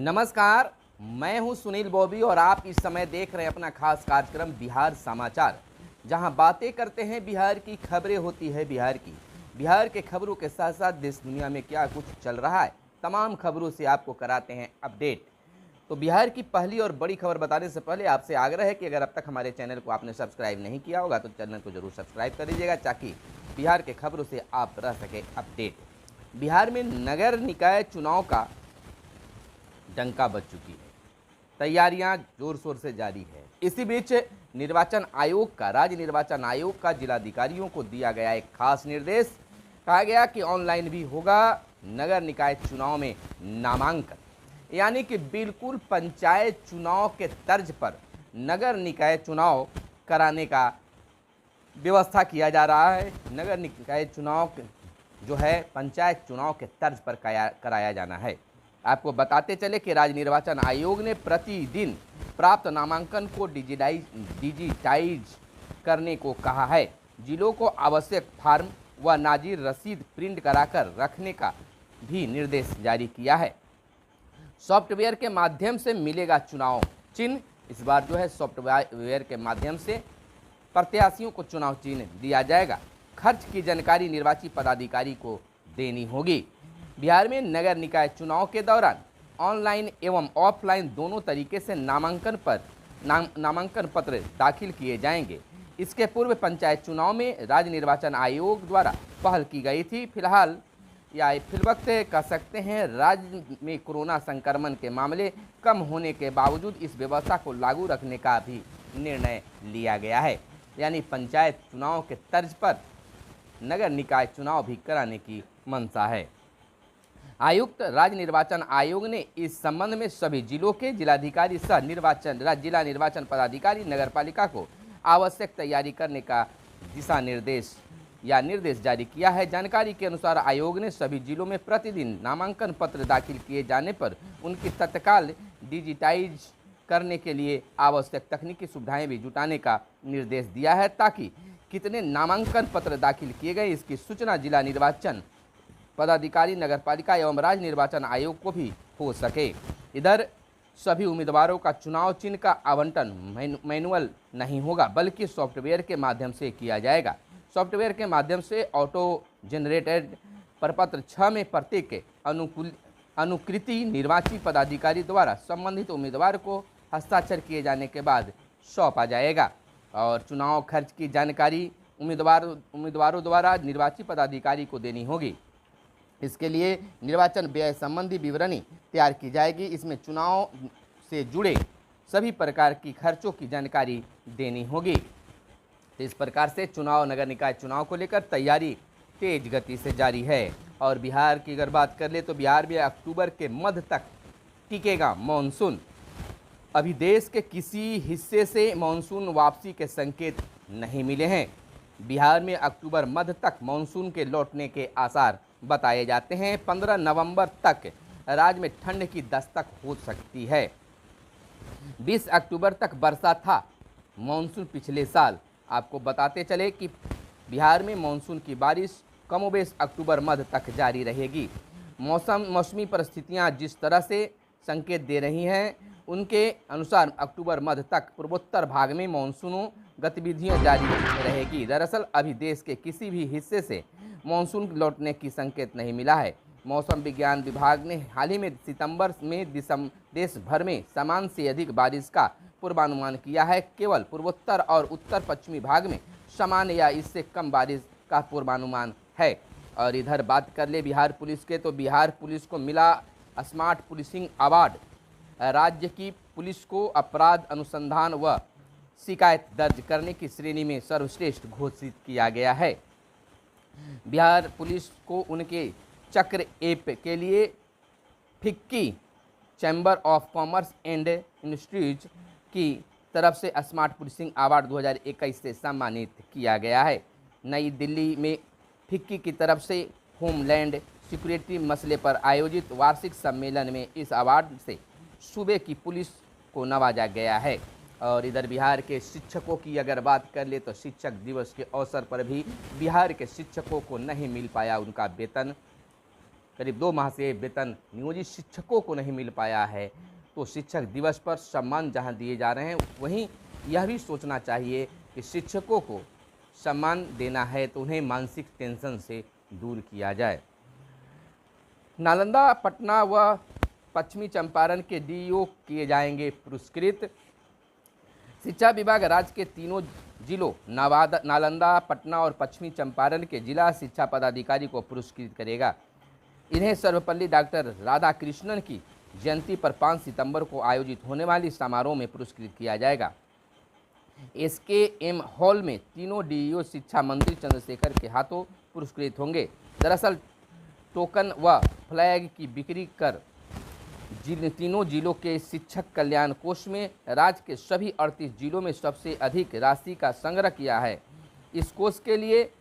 नमस्कार, मैं हूं सुनील बॉबी और आप इस समय देख रहे हैं अपना खास कार्यक्रम बिहार समाचार, जहां बातें करते हैं बिहार की, खबरें होती है बिहार की। बिहार के खबरों के साथ साथ देश दुनिया में क्या कुछ चल रहा है, तमाम खबरों से आपको कराते हैं अपडेट। तो बिहार की पहली और बड़ी खबर बताने से पहले आपसे आग्रह है कि अगर अब तक हमारे चैनल को आपने सब्सक्राइब नहीं किया होगा तो चैनल को जरूर सब्सक्राइब कर लीजिएगा, ताकि बिहार के खबरों से आप रह सके अपडेट। बिहार में नगर निकाय चुनाव का डंका बज चुकी है, तैयारियां जोर शोर से जारी है। इसी बीच राज्य निर्वाचन आयोग का जिलाधिकारियों को दिया गया एक खास निर्देश। कहा गया कि ऑनलाइन भी होगा नगर निकाय चुनाव में नामांकन, यानी कि बिल्कुल पंचायत चुनाव के तर्ज पर नगर निकाय चुनाव कराने का व्यवस्था किया जा रहा है। नगर निकाय चुनाव जो है पंचायत चुनाव के तर्ज पर कराया जाना है। आपको बताते चले कि राज्य निर्वाचन आयोग ने प्रतिदिन प्राप्त नामांकन को डिजिटाइज करने को कहा है। जिलों को आवश्यक फार्म व नाजिर रसीद प्रिंट कराकर रखने का भी निर्देश जारी किया है। सॉफ्टवेयर के माध्यम से मिलेगा चुनाव चिन्ह। इस बार जो है सॉफ्टवेयर के माध्यम से प्रत्याशियों को चुनाव चिन्ह दिया जाएगा। खर्च की जानकारी निर्वाची पदाधिकारी को देनी होगी। बिहार में नगर निकाय चुनाव के दौरान ऑनलाइन एवं ऑफलाइन दोनों तरीके से नामांकन पत्र दाखिल किए जाएंगे। इसके पूर्व पंचायत चुनाव में राज्य निर्वाचन आयोग द्वारा पहल की गई थी। फिलहाल या फिलवक्त कह सकते हैं, राज्य में कोरोना संक्रमण के मामले कम होने के बावजूद इस व्यवस्था को लागू रखने का भी निर्णय लिया गया है, यानी पंचायत चुनाव के तर्ज पर नगर निकाय चुनाव भी कराने की मंशा है। आयुक्त राज्य निर्वाचन आयोग ने इस संबंध में सभी जिलों के जिलाधिकारी सह जिला निर्वाचन पदाधिकारी नगरपालिका को आवश्यक तैयारी करने का निर्देश जारी किया है। जानकारी के अनुसार आयोग ने सभी जिलों में प्रतिदिन नामांकन पत्र दाखिल किए जाने पर उनकी तत्काल डिजिटाइज करने के लिए आवश्यक तकनीकी सुविधाएं भी जुटाने का निर्देश दिया है, ताकि कितने नामांकन पत्र दाखिल किए गए इसकी सूचना जिला निर्वाचन पदाधिकारी नगरपालिका एवं राज्य निर्वाचन आयोग को भी हो सके। इधर सभी उम्मीदवारों का चुनाव चिन्ह का आवंटन मैनुअल नहीं होगा, बल्कि सॉफ्टवेयर के माध्यम से किया जाएगा। सॉफ्टवेयर के माध्यम से ऑटो जनरेटेड प्रपत्र 6 में प्रत्येक अनुकृति निर्वाची पदाधिकारी द्वारा संबंधित उम्मीदवार को हस्ताक्षर किए जाने के बाद सौंपा जाएगा और चुनाव खर्च की जानकारी उम्मीदवारों द्वारा निर्वाची पदाधिकारी को देनी होगी। इसके लिए निर्वाचन व्यय संबंधी विवरणी तैयार की जाएगी। इसमें चुनाव से जुड़े सभी प्रकार की खर्चों की जानकारी देनी होगी। तो इस प्रकार से नगर निकाय चुनाव को लेकर तैयारी तेज गति से जारी है। और बिहार की अगर बात कर ले तो बिहार में अक्टूबर के मध्य तक टिकेगा मानसून। अभी देश के किसी हिस्से से मानसून वापसी के संकेत नहीं मिले हैं। बिहार में अक्टूबर मध्य तक मानसून के लौटने के आसार बताए जाते हैं। 15 नवंबर तक राज्य में ठंड की दस्तक हो सकती है। 20 अक्टूबर तक बरसा था मानसून पिछले साल। आपको बताते चले कि बिहार में मानसून की बारिश कमोबेश अक्टूबर मध्य तक जारी रहेगी। मौसमी परिस्थितियां जिस तरह से संकेत दे रही हैं, उनके अनुसार अक्टूबर मध्य तक पूर्वोत्तर भाग में मानसूनों गतिविधियां जारी रहेगी। दरअसल अभी देश के किसी भी हिस्से से मानसून लौटने की संकेत नहीं मिला है। मौसम विज्ञान विभाग ने हाल ही में सितंबर में देश भर में सामान्य से अधिक बारिश का पूर्वानुमान किया है। केवल पूर्वोत्तर और उत्तर पश्चिमी भाग में सामान्य या इससे कम बारिश का पूर्वानुमान है। और इधर बात कर ले बिहार पुलिस के, तो बिहार पुलिस को मिला स्मार्ट पुलिसिंग अवार्ड। राज्य की पुलिस को अपराध अनुसंधान व शिकायत दर्ज करने की श्रेणी में सर्वश्रेष्ठ घोषित किया गया है। बिहार पुलिस को उनके चक्र ऐप के लिए FICCI chamber of commerce and industries की तरफ से स्मार्ट पुलिसिंग अवार्ड 2021 से सम्मानित किया गया है। नई दिल्ली में फिक्की की तरफ से होमलैंड सिक्योरिटी मसले पर आयोजित वार्षिक सम्मेलन में इस अवार्ड से सूबे की पुलिस को नवाजा गया है। और इधर बिहार के शिक्षकों की अगर बात कर ले तो शिक्षक दिवस के अवसर पर भी बिहार के शिक्षकों को नहीं मिल पाया उनका वेतन। करीब 2 माह से वेतन नियोजित शिक्षकों को नहीं मिल पाया है। तो शिक्षक दिवस पर सम्मान जहां दिए जा रहे हैं, वहीं यह भी सोचना चाहिए कि शिक्षकों को सम्मान देना है तो उन्हें मानसिक टेंशन से दूर किया जाए। नालंदा, पटना व पश्चिमी चंपारण के डीईओ किए जाएंगे पुरस्कृत। शिक्षा विभाग राज्य के तीनों जिलों नालंदा, पटना और पश्चिमी चंपारण के जिला शिक्षा पदाधिकारी को पुरस्कृत करेगा। इन्हें सर्वपल्ली डॉक्टर राधाकृष्णन की जयंती पर 5 सितंबर को आयोजित होने वाली समारोह में पुरस्कृत किया जाएगा। SKM हॉल में तीनों डीईओ शिक्षा मंत्री चंद्रशेखर के हाथों पुरस्कृत होंगे। दरअसल टोकन व फ्लैग की बिक्री कर तीनों जिलों के शिक्षक कल्याण कोष में राज्य के सभी 38 जिलों में सबसे अधिक राशि का संग्रह किया है। इस कोष के लिए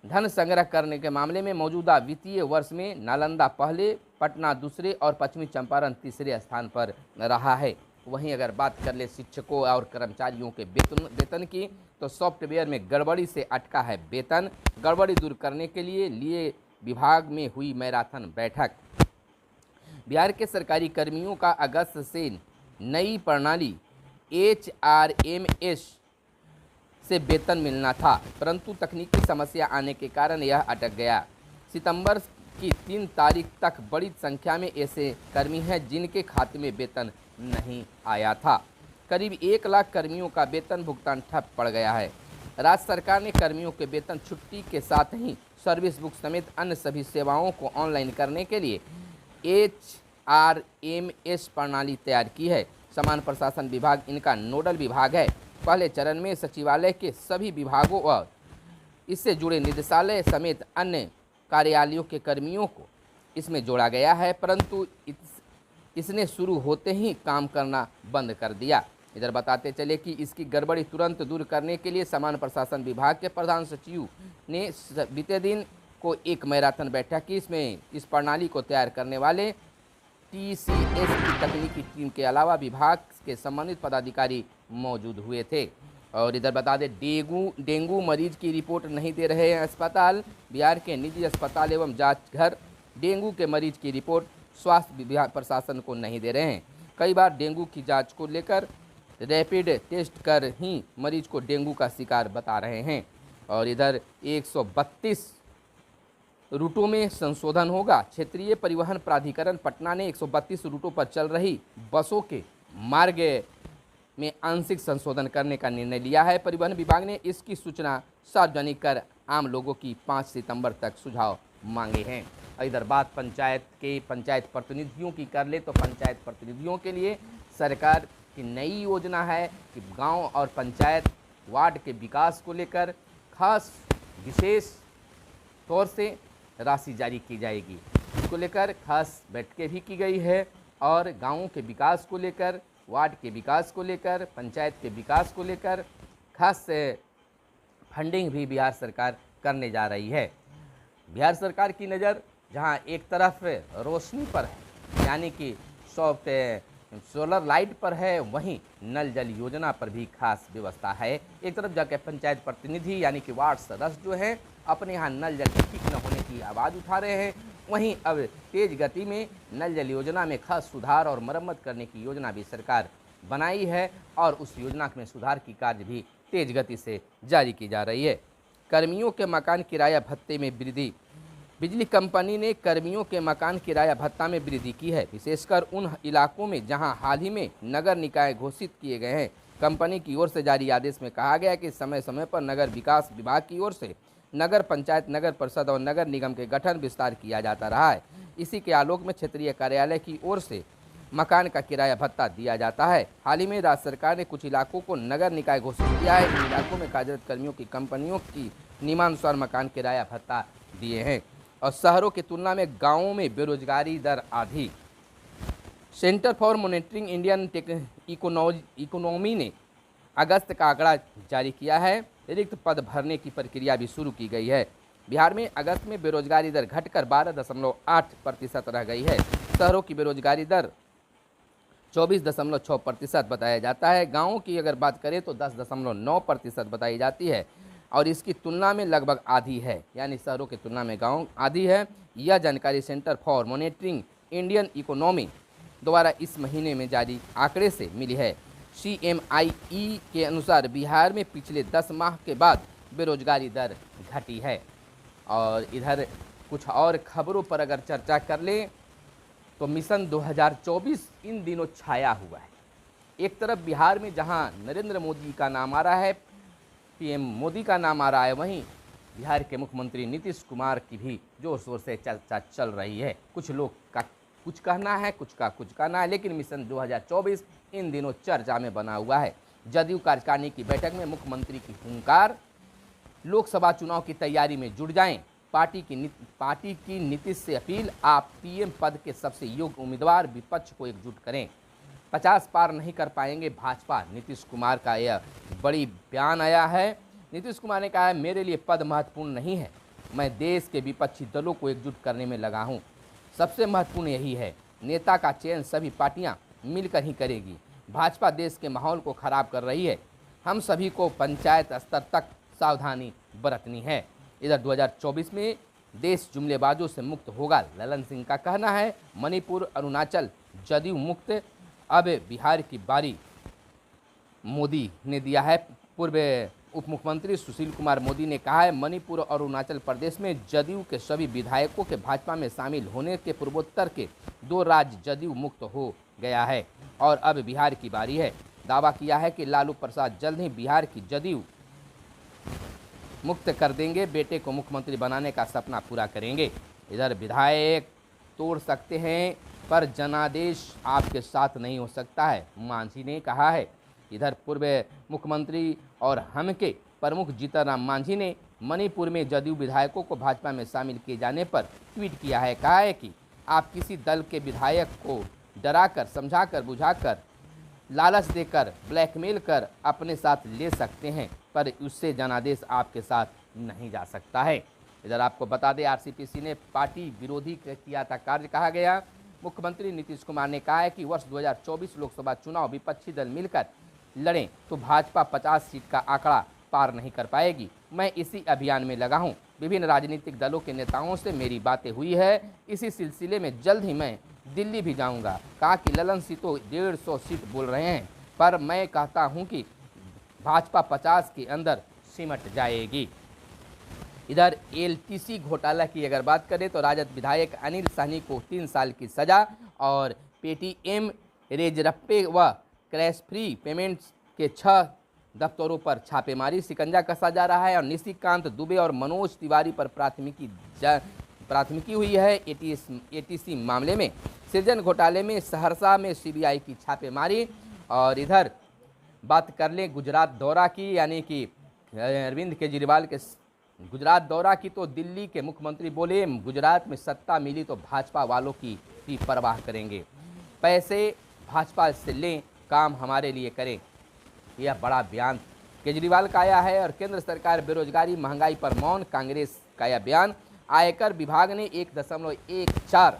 धन संग्रह करने के मामले में मौजूदा वित्तीय वर्ष में नालंदा पहले, पटना दूसरे और पश्चिमी चंपारण तीसरे स्थान पर रहा है। वहीं अगर बात कर ले शिक्षकों और कर्मचारियों के वेतन की, तो सॉफ्टवेयर में गड़बड़ी से अटका है वेतन। गड़बड़ी दूर करने के लिए विभाग में हुई मैराथन बैठक। बिहार के सरकारी कर्मियों का अगस्त से नई प्रणाली HRMS से वेतन मिलना था, परंतु तकनीकी समस्या आने के कारण यह अटक गया। सितंबर की 3 तारीख तक बड़ी संख्या में ऐसे कर्मी हैं जिनके खाते में वेतन नहीं आया था। करीब 1 लाख कर्मियों का वेतन भुगतान ठप पड़ गया है। राज्य सरकार ने कर्मियों के वेतन छुट्टी के साथ ही सर्विस बुक समेत अन्य सभी सेवाओं को ऑनलाइन करने के लिए HRMS प्रणाली तैयार की है। समान प्रशासन विभाग इनका नोडल विभाग है। पहले चरण में सचिवालय के सभी विभागों और इससे जुड़े निदेशालय समेत अन्य कार्यालयों के कर्मियों को इसमें जोड़ा गया है, परंतु इसने शुरू होते ही काम करना बंद कर दिया। इधर बताते चले कि इसकी गड़बड़ी तुरंत दूर करने के लिए समान प्रशासन विभाग के प्रधान सचिव ने बीते दिन को एक मैराथन बैठक की। इसमें इस प्रणाली को तैयार करने वाले TCS की तकनीकी टीम के अलावा विभाग के संबंधित पदाधिकारी मौजूद हुए थे। और इधर बता दें, डेंगू मरीज की रिपोर्ट नहीं दे रहे हैं अस्पताल। बिहार के निजी अस्पताल एवं जांच घर डेंगू के मरीज की रिपोर्ट स्वास्थ्य विभाग प्रशासन को नहीं दे रहे हैं। कई बार डेंगू की जांच को लेकर रैपिड टेस्ट कर ही मरीज को डेंगू का शिकार बता रहे हैं। और इधर 132 रूटों में संशोधन होगा। क्षेत्रीय परिवहन प्राधिकरण पटना ने 132 रूटों पर चल रही बसों के मार्ग में आंशिक संशोधन करने का निर्णय लिया है। परिवहन विभाग ने इसकी सूचना सार्वजनिक कर आम लोगों की 5 सितंबर तक सुझाव मांगे हैं। इधर बात पंचायत प्रतिनिधियों की कर ले तो पंचायत प्रतिनिधियों के लिए सरकार की नई योजना है कि गांव और पंचायत वार्ड के विकास को लेकर खास विशेष तौर से राशि जारी की जाएगी। इसको लेकर खास बैठकें भी की गई है और गांवों के विकास को लेकर, वार्ड के विकास को लेकर, पंचायत के विकास को लेकर खास फंडिंग भी बिहार सरकार करने जा रही है। बिहार सरकार की नज़र जहां एक तरफ रोशनी पर है, यानी कि सोलर लाइट पर है, वहीं नल जल योजना पर भी खास व्यवस्था है। एक तरफ जाकर पंचायत प्रतिनिधि यानी कि वार्ड सदस्य जो हैं अपने यहाँ नल जल ठीक न होने की आवाज़ उठा रहे हैं, वहीं अब तेज गति में नल जल योजना में खास सुधार और मरम्मत करने की योजना भी सरकार बनाई है और उस योजना में सुधार की कार्य भी तेज गति से जारी की जा रही है। कर्मियों के मकान किराया भत्ते में वृद्धि। बिजली कंपनी ने कर्मियों के मकान किराया भत्ता में वृद्धि की है, विशेषकर उन इलाकों में जहां हाल ही में नगर निकाय घोषित किए गए हैं। कंपनी की ओर से जारी आदेश में कहा गया कि समय समय पर नगर विकास विभाग की ओर से नगर पंचायत, नगर परिषद और नगर निगम के गठन विस्तार किया जाता रहा है। इसी के आलोक में क्षेत्रीय कार्यालय की ओर से मकान का किराया भत्ता दिया जाता है। हाल ही में राज्य सरकार ने कुछ इलाकों को नगर निकाय घोषित किया है। इन इलाकों में कार्यरत कर्मियों की कंपनियों की नियमानुसार मकान किराया भत्ता दिए हैं और शहरों की तुलना में गाँवों में बेरोजगारी दर अधिक। Centre for monitoring Indian economy ने अगस्त का आंकड़ा जारी किया है। रिक्त पद भरने की प्रक्रिया भी शुरू की गई है। बिहार में अगस्त में बेरोजगारी दर घटकर 12.8% रह गई है। शहरों की बेरोजगारी दर 24.6% बताया जाता है। गाँवों की अगर बात करें तो 10.9% बताई जाती है। और इसकी तुलना में लगभग आधी है, यानी शहरों की तुलना में गांव आधी है। यह जानकारी centre for monitoring Indian economy द्वारा इस महीने में जारी आंकड़े से मिली है। CMIE के अनुसार बिहार में पिछले 10 माह के बाद बेरोजगारी दर घटी है। और इधर कुछ और खबरों पर अगर चर्चा कर लें तो मिशन 2024 इन दिनों छाया हुआ है। एक तरफ बिहार में जहां नरेंद्र मोदी का नाम आ रहा है, PM मोदी का नाम आ रहा है, वहीं बिहार के मुख्यमंत्री नीतीश कुमार की भी जोर शोर से चर्चा चल रही है। कुछ लोग का कुछ कहना है, कुछ का कुछ कहना है, लेकिन मिशन 2024 इन दिनों चर्चा में बना हुआ है। जदयू कार्यकारिणी की बैठक में मुख्यमंत्री की हुंकार, लोकसभा चुनाव की तैयारी में जुट जाएं। पार्टी की नीतीश से अपील, आप PM पद के सबसे योग्य उम्मीदवार, विपक्ष को एकजुट करें। 50 पार नहीं कर पाएंगे भाजपा, नीतीश कुमार का यह बड़ी बयान आया है। नीतीश कुमार ने कहा है, मेरे लिए पद महत्वपूर्ण नहीं है, मैं देश के विपक्षी दलों को एकजुट करने में लगा हूं। सबसे महत्वपूर्ण यही है, नेता का चयन सभी पार्टियां मिलकर ही करेगी। भाजपा देश के माहौल को खराब कर रही है, हम सभी को पंचायत स्तर तक सावधानी बरतनी है। इधर 2024 में देश जुमलेबाजों से मुक्त होगा, ललन सिंह का कहना है। मणिपुर अरुणाचल जदयू मुक्त, अब बिहार की बारी, मोदी ने दिया है। पूर्व उप मुख्यमंत्री सुशील कुमार मोदी ने कहा है, मणिपुर और अरुणाचल प्रदेश में जदयू के सभी विधायकों के भाजपा में शामिल होने के पूर्वोत्तर के 2 राज्य जदयू मुक्त हो गया है और अब बिहार की बारी है। दावा किया है कि लालू प्रसाद जल्द ही बिहार की जदयू मुक्त कर देंगे, बेटे को मुख्यमंत्री बनाने का सपना पूरा करेंगे। इधर विधायक तोड़ सकते हैं पर जनादेश आपके साथ नहीं हो सकता है, मांझी ने कहा है। इधर पूर्व मुख्यमंत्री और हम के प्रमुख जीतनराम मांझी ने मणिपुर में जदयू विधायकों को भाजपा में शामिल किए जाने पर ट्वीट किया है। कहा है कि आप किसी दल के विधायक को डराकर, समझाकर, बुझाकर, लालच देकर, ब्लैकमेल कर अपने साथ ले सकते हैं, पर उससे जनादेश आपके साथ नहीं जा सकता है। इधर आपको बता दें, RCPC ने पार्टी विरोधी किया था कार्य, कहा गया। मुख्यमंत्री नीतीश कुमार ने कहा है कि वर्ष 2024 लोकसभा चुनाव विपक्षी दल मिलकर लड़ें तो भाजपा 50 सीट का आंकड़ा पार नहीं कर पाएगी। मैं इसी अभियान में लगा हूं, विभिन्न राजनीतिक दलों के नेताओं से मेरी बातें हुई है, इसी सिलसिले में जल्द ही मैं दिल्ली भी जाऊंगा। कहा कि ललन सिंह तो 150 सीट बोल रहे हैं, पर मैं कहता हूं कि भाजपा 50 के अंदर सिमट जाएगी। इधर LTC घोटाला की अगर बात करें तो राजद विधायक अनिल सहनी को 3 साल की सजा और पेटीएम, रेजरप्पे व क्रैश फ्री पेमेंट्स के 6 दफ्तरों पर छापेमारी, शिकंजा कसा जा रहा है और निशिकांत दुबे और मनोज तिवारी पर प्राथमिकी हुई है। ATC मामले में सृजन घोटाले में सहरसा में CBI की छापेमारी। और इधर बात कर लें गुजरात दौरा की, यानी कि अरविंद केजरीवाल के गुजरात दौरा की, तो दिल्ली के मुख्यमंत्री बोले, गुजरात में सत्ता मिली तो भाजपा वालों की भी परवाह करेंगे, पैसे भाजपा से लें, काम हमारे लिए करें। यह बड़ा बयान केजरीवाल का आया है। और केंद्र सरकार बेरोजगारी, महंगाई पर मौन, कांग्रेस का यह बयान। आयकर विभाग ने 1.14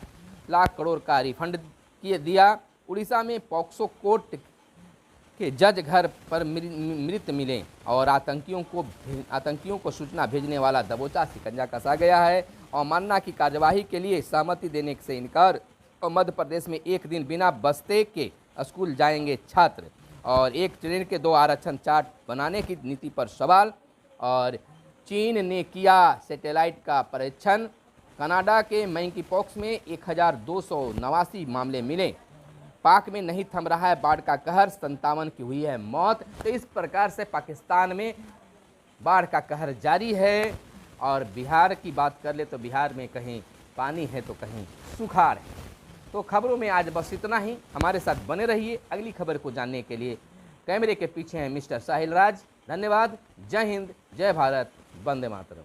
लाख करोड़ का रिफंड दिया। उड़ीसा में पॉक्सो कोर्ट के जज घर पर मृत मिले और आतंकियों को सूचना भेजने वाला दबोचा, शिकंजा कसा गया है। और मानना की कार्यवाही के लिए सहमति देने से इनकार। और मध्य प्रदेश में 1 दिन बिना बस्ते के स्कूल जाएंगे छात्र। और 1 ट्रेन के 2 आरक्षण चार्ट बनाने की नीति पर सवाल। और चीन ने किया सैटेलाइट का परीक्षण। कनाडा के मैंकीपॉक्स में 1289 मामले मिले। पाक में नहीं थम रहा है बाढ़ का कहर, 57 की हुई है मौत। तो इस प्रकार से पाकिस्तान में बाढ़ का कहर जारी है। और बिहार की बात कर ले तो बिहार में कहीं पानी है तो कहीं सुखाड़ है। तो खबरों में आज बस इतना ही। हमारे साथ बने रहिए अगली खबर को जानने के लिए। कैमरे के पीछे हैं मिस्टर साहिल राज। धन्यवाद। जय हिंद, जय भारत, वंदे मातरम।